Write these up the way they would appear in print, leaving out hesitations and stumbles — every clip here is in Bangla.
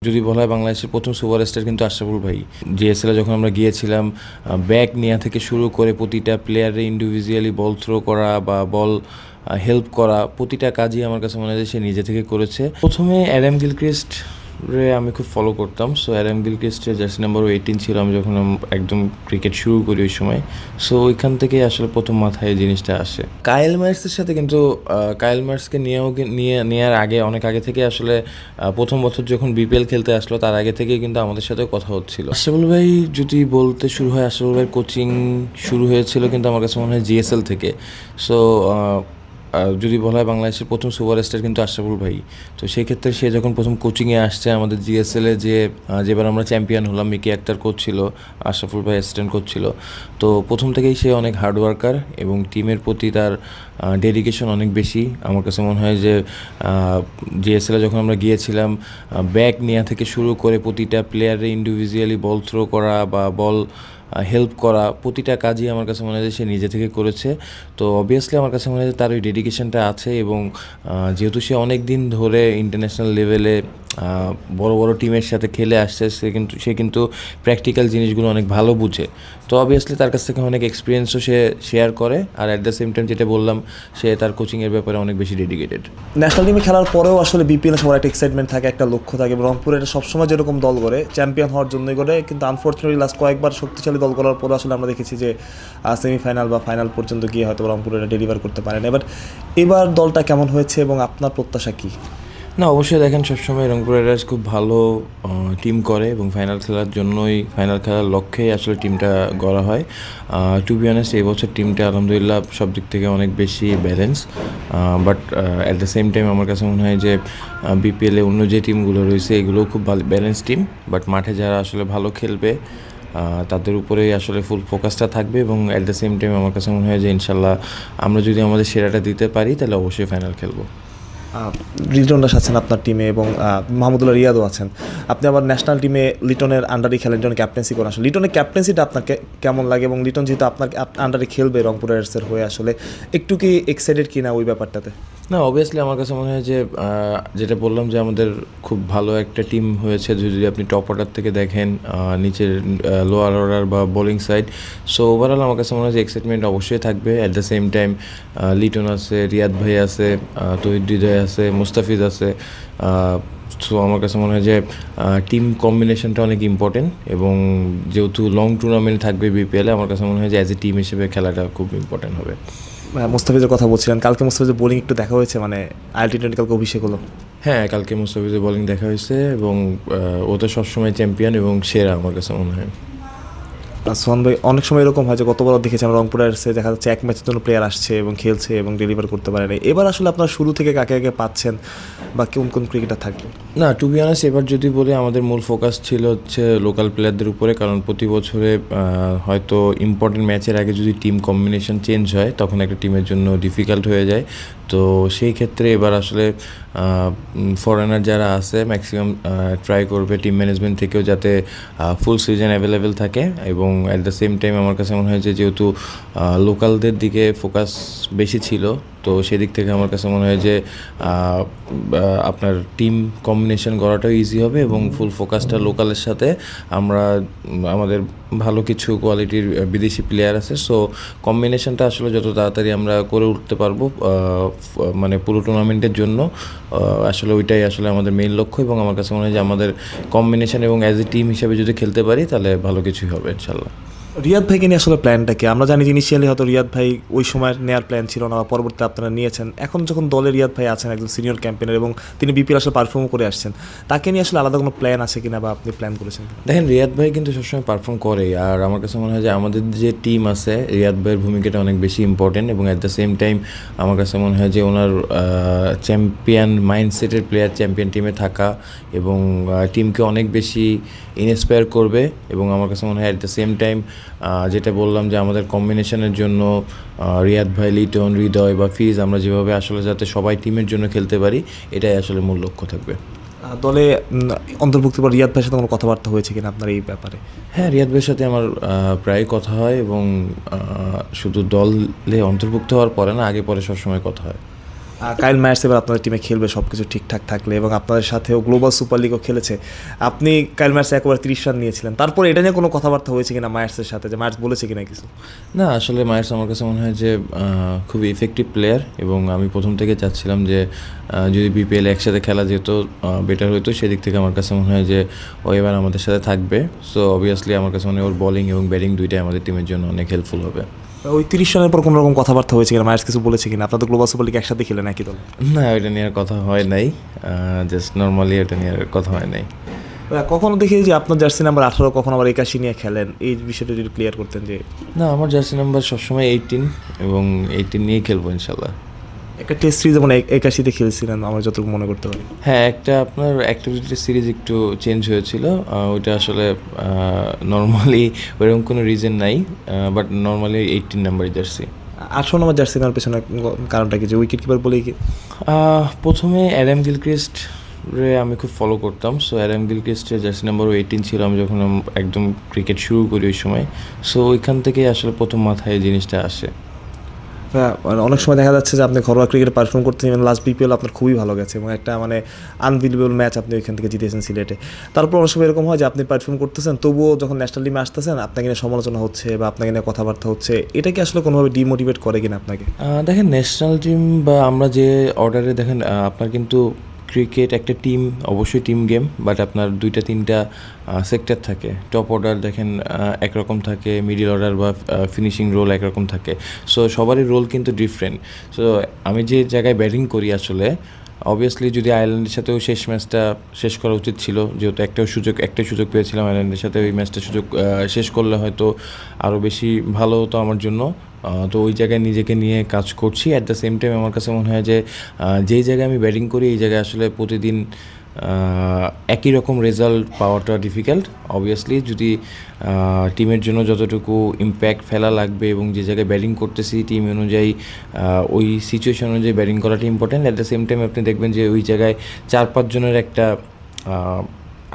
যদি বলা হয় বাংলাদেশের প্রথম সুপারস্টার কিন্তু আশরাফুল ভাই। জিএসএলে যখন আমরা গিয়েছিলাম, ব্যাক নেওয়া থেকে শুরু করে প্রতিটা প্লেয়ারে ইন্ডিভিজুয়ালি বল থ্রো করা বা বল হেল্প করা, প্রতিটা কাজই আমার কাছে মনে হয় সে নিজে থেকে করেছে। প্রথমে অ্যাডাম গিলক্রিস্ট আমি খুব ফলো করতাম। সো অ্যাডাম গিলক্রিস্টের জার্সি নাম্বার 18 ছিল আমি যখন একদম ক্রিকেট শুরু করি ওই সময়। সো ওইখান থেকেই আসলে প্রথম মাথায় এই জিনিসটা আসে। কায়েল মার্কসের সাথে কিন্তু কায়েল মার্কসকে নেওয়ার আগে, অনেক আগে থেকে আসলে প্রথম বছর যখন বিপিএল খেলতে আসলো তার আগে থেকেই কিন্তু আমাদের সাথে কথা হচ্ছিল। আশরাফুল ভাই যদি বলতে শুরু হয়, আশরাফুল ভাইয়ের কোচিং শুরু হয়েছিল কিন্তু আমার কাছে মনে হয় জিএসএল থেকে। সো যদি বলা হয় বাংলাদেশের প্রথম সুপারস্টার কিন্তু আশরাফুল ভাই। তো সেই ক্ষেত্রে সে যখন প্রথম কোচিংয়ে আসছে আমাদের জিএসএলে, যেবার আমরা চ্যাম্পিয়ন হলাম, মিকি আক্তার কোচ ছিল, আশরাফুল ভাই অ্যাসিস্ট্যান্ট কোচ ছিল। তো প্রথম থেকেই সে অনেক হার্ড ওয়ার্কার এবং টিমের প্রতি তার ডেডিকেশন অনেক বেশি। আমার কাছে মনে হয় যে জিএসএলে যখন আমরা গিয়েছিলাম, ব্যাক নেওয়া থেকে শুরু করে প্রতিটা প্লেয়ারে ইন্ডিভিজুয়ালি বল থ্রো করা বা বল হেল্প করা, প্রতিটা কাজই আমার কাছে মনে হয় সে নিজে থেকে করেছে। তো অবভিয়াসলি আমার কাছে মনে হয় তার ওই ডেডিকেশনটা আছে এবং যেহেতু সে অনেক দিন ধরে ইন্টারন্যাশনাল লেভেলে বড় বড় টিমের সাথে খেলে আসছে, সে কিন্তু প্র্যাকটিক্যাল জিনিসগুলো অনেক ভালো বুঝে। তো অবভিয়াসলি তার কাছ থেকে অনেক এক্সপিরিয়েন্সও সে শেয়ার করে। আর অ্যাট দ্য সেম টাইম যেটা বললাম, সে তার কোচিংয়ের ব্যাপারে অনেক বেশি ডেডিকেটেড। ন্যাশনাল টিমে খেলার পরেও আসলে বিপিএল সবার একটা এক্সাইটমেন্ট থাকে, একটা লক্ষ্য থাকে। রংপুরে এটা সবসময় যেরকম দল করে চ্যাম্পিয়ন হওয়ার জন্যই করে, কিন্তু আনফর্চুনেটলি লাস্ট কয়েকবার শক্তিশালী দল করার পরে আসলে আমরা দেখেছি যে সেমিফাইনাল বা ফাইনাল পর্যন্ত গিয়ে হয়তো রংপুরে এটা ডেলিভার করতে পারে না। এবার দলটা কেমন হয়েছে এবং আপনার প্রত্যাশা কী? না, অবশ্যই দেখেন, সবসময় রংপুর রাইডার্স খুব ভালো টিম করে এবং ফাইনাল খেলার জন্যই, ফাইনাল খেলার লক্ষ্যেই আসলে টিমটা গড়া হয়। টু বি অনেস্ট, এই বছর টিমটা আলহামদুলিল্লাহ সব দিক থেকে অনেক বেশি balance. But at the same time আমার কাছে মনে হয় যে বিপিএলে অন্য যে টিমগুলো রয়েছে এগুলোও খুব ভালো ব্যালেন্স টিম। বাট মাঠে যারা আসলে ভালো খেলবে তাদের উপরেই আসলে ফুল ফোকাসটা থাকবে এবং অ্যাট দ্য সেম টাইম আমার কাছে মনে হয় যে ইনশাল্লাহ আমরা যদি আমাদের সেরাটা দিতে পারি তাহলে অবশ্যই ফাইনাল খেলবো। লিটন দাস আছেন আপনার টিমে এবং মাহমুদুল্লাহ রিয়াদও আছেন। আপনি আবার ন্যাশনাল টিমে লিটনের আন্ডারে খেলেন, লিটনের ক্যাপ্টেন্সি করেন। আসলে লিটনের ক্যাপ্টেন্সিটা আপনাকে কেমন লাগে এবং লিটন যেহেতু আপনার আন্ডারে খেলবে রংপুর রাইডার্সের হয়ে, আসলে একটু কি এক্সাইটেড কিনা ওই ব্যাপারটাতে? না, অবভিয়াসলি আমার কাছে মনে হয় যে যেটা বললাম যে আমাদের খুব ভালো একটা টিম হয়েছে। যদি আপনি টপ অর্ডার থেকে দেখেন, নিচের লোয়ার অর্ডার বা বোলিং সাইড, সো ওভারঅল আমার কাছে মনে হয় যে এক্সাইটমেন্ট অবশ্যই থাকবে। At the same time Liton আছে, রিয়াদ ভাই আছে, তহিদ হৃদয় আছে, মুস্তাফিজ আছে। সো আমার কাছে মনে হয় যে টিম কম্বিনেশনটা অনেক ইম্পর্টেন্ট এবং যেহেতু লং টুর্নামেন্ট থাকবে বিপিএলে, আমার কাছে মনে হয় যে অ্যাজ এ টিম হিসেবে খেলাটা খুব ইম্পর্টেন্ট হবে। মুস্তাফিজের কথা বলছিলেন, কালকে মুস্তাফিজের বোলিং একটু দেখা হয়েছে, মানে আলটিমেটলি কালকে অভিষেক হলো। হ্যাঁ, কালকে মুস্তাফিজের বোলিং দেখা হয়েছে এবং ও তো সবসময় চ্যাম্পিয়ন এবং সেরা আমার কাছে মনে হয়। সোহান ভাই, অনেক সময় এরকম হয় যে গতবার দেখেছি আমরা রংপুর রাইডার্সে দেখা যাচ্ছে এক ম্যাচের জন্য প্লেয়ার আসছে এবং খেলছে এবং ডেলিভার করতে পারে না। এবার আসলে আপনার শুরু থেকে কাকে কাকে পাচ্ছেন বা কোন কোন ক্রিকেটার থাকবে? না, টু বি অনেস্ট, এবার যদি বলি আমাদের মূল ফোকাস ছিল হচ্ছে লোকাল প্লেয়ারদের উপরে, কারণ প্রতি বছরে হয়তো ইম্পর্টেন্ট ম্যাচের আগে যদি টিম কম্বিনেশন চেঞ্জ হয় তখন একটা টিমের জন্য ডিফিকাল্ট হয়ে যায়। তো সেই ক্ষেত্রে এবার আসলে ফরেনার যারা আছে ম্যাক্সিমাম ট্রাই করবে টিম ম্যানেজমেন্ট থেকেও যাতে ফুল সিজন অ্যাভেলেবেল থাকে এবং অ্যাট দ্য সেম টাইম আমার কাছে মনে হয় যে যেহেতু লোকালদের দিকে ফোকাস বেশি ছিল, তো সেদিক থেকে আমার কাছে মনে হয় যে আপনার টিম কম্বিনেশন করাটাও ইজি হবে এবং ফুল ফোকাসটা লোকালের সাথে আমরা আমাদের ভালো কিছু কোয়ালিটির বিদেশি প্লেয়ার আছে। সো কম্বিনেশনটা আসলে যত তাড়াতাড়ি আমরা করে উঠতে পারবো মানে পুরো টুর্নামেন্টের জন্য, আসলে ওইটাই আসলে আমাদের মেইন লক্ষ্য এবং আমার কাছে মনে হয় যে আমাদের কম্বিনেশন এবং অ্যাজ এ টিম হিসেবে যদি খেলতে পারি তাহলে ভালো কিছুই হবে ইনশাল্লাহ। রিয়াদ ভাইকে নিয়ে আসলে প্ল্যানটা কি? আমরা জানি ইনিশিয়ালি হয়তো রিয়াদ ভাই ওই সময় নেওয়ার প্ল্যান ছিল না বা পরবর্তীতে আপনারা নিয়েছেন। এখন যখন দলে রিয়াদ ভাই আছেন একজন সিনিয়র ক্যাম্পেনার এবং তিনি বিপিএল আসলে পারফর্ম করে আসছেন, তাকে নিয়ে আসলে আলাদা কোনো প্ল্যান আছে কিনা বা আপনি প্ল্যান করেছেন? দেখেন, রিয়াদ ভাই কিন্তু সবসময় পারফর্ম করে আর আমার কাছে মনে হয় যে আমাদের যে টিম আছে রিয়াদ ভাইয়ের ভূমিকাটা অনেক বেশি ইম্পর্টেন্ট এবং অ্যাট দ্য সেম টাইম আমার কাছে মনে হয় যে ওনার চ্যাম্পিয়ন মাইন্ডসেটের প্লেয়ার চ্যাম্পিয়ন টিমে থাকা এবং টিমকে অনেক বেশি ইন্সপায়ার করবে এবং আমার কাছে মনে হয় অ্যাট দ্য সেম টাইম যেটা বললাম যে আমাদের কম্বিনেশনের জন্য রিয়াদ ভাই, লিটন, হৃদয় বা ফিজ আমরা যেভাবে আসলে যাতে সবাই টিমের জন্য খেলতে পারি এটাই আসলে মূল লক্ষ্য থাকবে। দলে অন্তর্ভুক্ত বা রিয়াদ ভাইয়ের সাথে কোনো কথাবার্তা হয়েছে কিনা আপনার এই ব্যাপারে? হ্যাঁ, রিয়াদ ভাইয়ের সাথে আমার প্রায় কথা হয় এবং শুধু দলে অন্তর্ভুক্ত হওয়ার পরে না, আগে পরে সবসময় কথা হয়। কাইল মায়ার্স এবার আপনাদের টিমে খেলবে সব কিছু ঠিকঠাক থাকলে, এবং আপনাদের সাথেও গ্লোবাল সুপার লিগও খেলেছে। আপনি কাইল মায়ার্স একবার 30 রান নিয়েছিলেন, তারপর এটা নিয়ে কোনো কথাবার্তা হয়েছে কিনা মায়ার্সের সাথে, যে মায়ার্স বলেছে কিনা কিছু? না, আসলে মায়ার্স আমার কাছে মনে হয় যে খুবই ইফেক্টিভ প্লেয়ার, এবং আমি প্রথম থেকে চাচ্ছিলাম যে যদি বিপিএল একসাথে খেলা যেত বেটার হতো। সেদিক থেকে আমার কাছে মনে হয় যে ও এবার আমাদের সাথে থাকবে। সো অবভিয়াসলি আমার কাছে মনে হয় ওর বোলিং এবং ব্যাটিং দুইটাই আমাদের টিমের জন্য অনেক হেল্পফুল হবে। ওই 30 রানের পর কোনো রকম কথাবার্তা হয়েছে কিনা, মায়ার্স কিছু বলেছে কিনা? আপনাদের গ্লোবাল সুপার লিগ একসাথে খেলেন একই দল? না, ওইটা নিয়ে আর কথা হয় নাই, জাস্ট নর্মালি ওটা নিয়ে আর কথা হয় নাই। কখনো দেখি যে আপনার জার্সি নাম্বার 18, কখনো আবার 81 নিয়ে খেলেন, এই বিষয়টা যদি ক্লিয়ার করতেন। যে না, আমার জার্সি নাম্বার সবসময় 18, এবং 18 নিয়েই খেলবো ইনশাল্লাহ। একটা টেস্ট সিরিজ যেমন 81-তে খেলছিলেন আমার যতটুকু মনে করতে পারি। হ্যাঁ, একটা আপনার অ্যাক্টিভিটি সিরিজ একটু চেঞ্জ হয়েছিল, ওইটা আসলে নর্মালি ওইরকম কোনো রিজন নাই, but normally 18 number jersey. 18 number jersey নেওয়ার পেছনে কারণটা কি, যে উইকেট কিপার বলেই কি? প্রথমে অ্যাডাম গিলক্রিস্ট রে আমি খুব ফলো করতাম। সো অ্যাডাম গিলক্রিস্টের জার্সি নাম্বার 18 ছিল আমি যখন একদম ক্রিকেট শুরু করি ওই সময়। সো ওইখান থেকেই আসলে প্রথম মাথায় এই জিনিসটা আসে। অনেক সময় দেখা যাচ্ছে যে আপনি ঘরোয়া ক্রিকেটে পারফর্ম করতেছেন, লাস্ট বিপিএল আপনার খুবই ভালো গেছে, এবং একটা মানে আনবিলিভেবল ম্যাচ আপনি ওইখান থেকে জিতেছেন সিলেটে। তারপর অনেক সময় এরকম হয় যে আপনি পারফর্ম করতেছেন, তবুও যখন ন্যাশনাল টিমে আসতেছেন আপনাকে নিয়ে সমালোচনা হচ্ছে বা আপনাকে নিয়ে কথাবার্তা হচ্ছে, এটা কি আসলে কোনোভাবে ডিমোটিভেট করে কিনা আপনাকে? দেখেন, ন্যাশনাল টিম বা আমরা যে অর্ডারে দেখেন, আপনার কিন্তু ক্রিকেট একটা টিম, অবশ্যই টিম গেম, বাট আপনার 2-3টা সেক্টর থাকে। টপ অর্ডার দেখেন একরকম থাকে, মিডিল অর্ডার বা ফিনিশিং রোল একরকম থাকে। সো সবারই রোল কিন্তু ডিফারেন্ট। সো আমি যে জায়গায় ব্যাটিং করি আসলে, অবভিয়াসলি যদি আয়ারল্যান্ডের সাথেও শেষ ম্যাচটা শেষ করা উচিত ছিল, যেহেতু একটাই সুযোগ পেয়েছিলাম আয়ারল্যান্ডের সাথে, ওই ম্যাচটা শেষ করলে হয়তো আরও বেশি ভালো হতো আমার জন্য। তো ওই জায়গায় নিজেকে নিয়ে কাজ করছি। অ্যাট দ্য সেম টাইম আমার কাছে মনে হয় যে যেই জায়গায় আমি ব্যাটিং করি এই জায়গায় আসলে প্রতিদিন একই রকম রেজাল্ট পাওয়াটা ডিফিকাল্ট। অবভিয়াসলি যদি টিমের জন্য যতটুকু ইম্প্যাক্ট ফেলা লাগবে এবং যে জায়গায় ব্যাটিং করতেছি টিম অনুযায়ী ওই সিচুয়েশন অনুযায়ী ব্যাটিং করাটা important. At the same time আপনি দেখবেন যে ওই জায়গায় 4-5 জনের একটা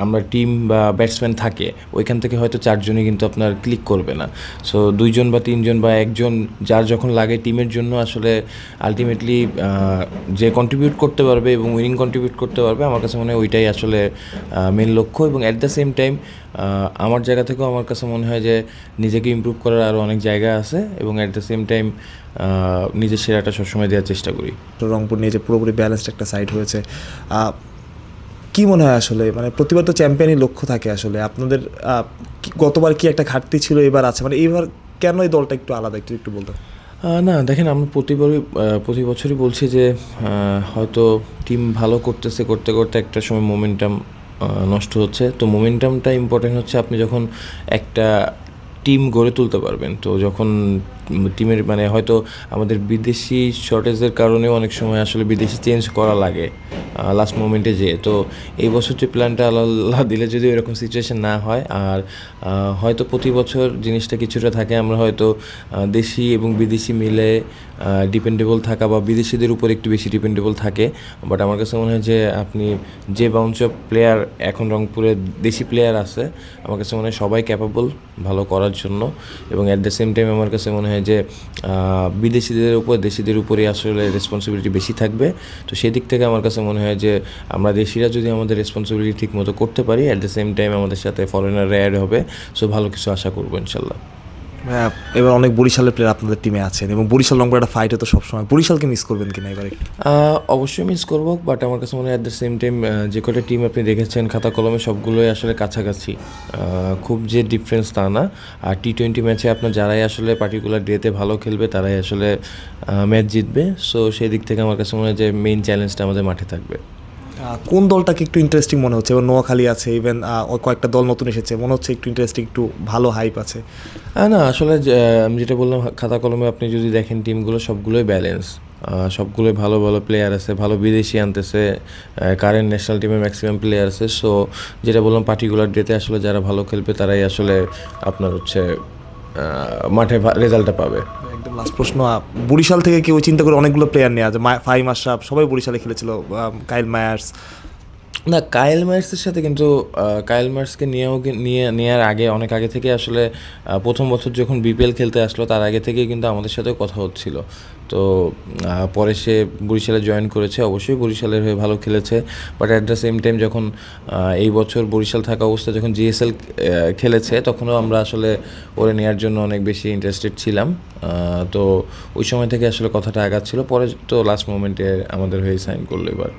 আমরা টিম বা ব্যাটসম্যান থাকে, ওইখান থেকে হয়তো 4 জনই কিন্তু আপনার ক্লিক করবে না। সো 2 জন বা 3 জন বা 1 জন যার যখন লাগে টিমের জন্য আসলে আলটিমেটলি যে কন্ট্রিবিউট করতে পারবে এবং উইনিং কন্ট্রিবিউট করতে পারবে, আমার কাছে মনে হয় ওইটাই আসলে মেন লক্ষ্য। এবং অ্যাট দ্য সেম টাইম আমার জায়গা থেকেও আমার কাছে মনে হয় যে নিজেকে ইমপ্রুভ করার আরও অনেক জায়গা আছে, এবং অ্যাট দ্য সেম টাইম নিজের সেরাটা সবসময় দেওয়ার চেষ্টা করি। তো রংপুর নিয়ে যে পুরোপুরি ব্যালেন্সড একটা সাইড হয়েছে, কি মনে হয় আসলে, মানে প্রতিবার তো চ্যাম্পিয়নই লক্ষ্য থাকে আসলে, আপনাদের গতবার কি একটা ঘাটতি ছিল, এবার আছে, মানে এইবার কেন এই দলটা একটু আলাদা, একটু বলতে? না দেখেন, আমরা প্রতি বছরই বলছি যে হয়তো টিম ভালো করতে করতে একটা সময় মোমেন্টাম নষ্ট হচ্ছে। তো মোমেন্টামটা ইম্পর্টেন্ট হচ্ছে আপনি যখন একটা টিম গড়ে তুলতে পারবেন। তো যখন টিমের মানে হয়তো আমাদের বিদেশি শর্টেজের কারণেও অনেক সময় আসলে বিদেশি চেঞ্জ করা লাগে লাস্ট মোমেন্টে যেয়ে। তো এই বছর যে প্ল্যানটা আল্লাহ দিলে যদি এরকম সিচুয়েশন না হয়, আর হয়তো প্রতি বছর জিনিসটা কিছুটা থাকে, আমরা হয়তো দেশি এবং বিদেশি মিলে ডিপেন্ডেবল থাকা বা বিদেশিদের উপর একটু বেশি ডিপেন্ডেবল থাকে। বাট আমার কাছে মনে হয় যে আপনি যে বাউন্স অফ প্লেয়ার এখন রংপুরে দেশি প্লেয়ার আছে, আমার কাছে মনে হয় সবাই ক্যাপাবল ভালো করার জন্য। এবং অ্যাট দ্য সেম টাইম আমার কাছে মনে হয় যে বিদেশিদের উপর দেশিদের উপরে আসলে রেসপন্সিবিলিটি বেশি থাকবে। তো সেই দিক থেকে আমার কাছে মনে হয় যে আমরা দেশিরা যদি আমাদের রেসপন্সিবিলিটি ঠিক মতো করতে পারি, অ্যাট দ্য সেম টাইম আমাদের সাথে ফরেনাররা অ্যাড হবে। সো ভালো কিছু আশা করবো ইনশাল্লাহ। হ্যাঁ, এবার অনেক বরিশালের প্লেয়ার আপনাদের টিমে আছেন, এবং বরিশাল রংপুর একটা ফাইট হতো সবসময়, বরিশালকে মিস করবেন কিনা এবার? অবশ্যই মিস করবো, বাট আমার কাছে মনে হয় অ্যাট দ্য সেম টাইম যে কটা টিম আপনি দেখেছেন খাতা কলমে সবগুলোই আসলে কাছাকাছি, খুব যে ডিফারেন্স তা না। আর T20 ম্যাচে আপনার যারাই আসলে পার্টিকুলার ডেতে ভালো খেলবে তারাই আসলে ম্যাচ জিতবে। সো সেই দিক থেকে আমার কাছে মনে হয় যে মেইন চ্যালেঞ্জটা আমাদের মাঠে থাকবে। কোন দলটাকে একটু ইন্টারেস্টিং মনে হচ্ছে? এবার নোয়াখালী আছে, ইভেন কয়েকটা দল নতুন এসেছে, মনে হচ্ছে একটু ইন্টারেস্টিং, একটু ভালো হাইপ আছে। না, আসলে আমি যেটা বললাম, খাতা কলমে আপনি যদি দেখেন টিমগুলো সবগুলোই ব্যালেন্স, সবগুলোই ভালো ভালো প্লেয়ার আছে, ভালো বিদেশি আনতেছে, কারেন্ট ন্যাশনাল টিমের ম্যাক্সিমাম প্লেয়ার আছে। সো যেটা বললাম পার্টিকুলার ডেতে আসলে যারা ভালো খেলবে তারাই আসলে আপনার হচ্ছে মাঠে রেজাল্টটা পাবে। একদম লাস্ট প্রশ্ন, বরিশাল থেকে কেউ চিন্তা করে অনেকগুলো প্লেয়ার নেওয়া আছে, ফাহিম আশরাফ সবাই বরিশালে খেলেছিল, কাইল মায়ার্স। না, কাইল মায়ার্সের সাথে কিন্তু কাইল মায়ার্সকে নেওয়ার আগে অনেক আগে থেকে আসলে প্রথম বছর যখন বিপিএল খেলতে আসলো তার আগে থেকেই কিন্তু আমাদের সাথেও কথা হচ্ছিল। তো পরে সে বরিশালে জয়েন করেছে, অবশ্যই বরিশালের হয়ে ভালো খেলেছে, but at the same time যখন এই বছর বরিশাল থাকা অবস্থায় যখন জিএসএল খেলেছে তখনও আমরা আসলে ওরে নেওয়ার জন্য অনেক বেশি ইন্টারেস্টেড ছিলাম। তো ওই সময় থেকে আসলে কথাটা আগাচ্ছিল, পরে তো লাস্ট মোমেন্টে আমাদের হয়ে সাইন করলো এবার।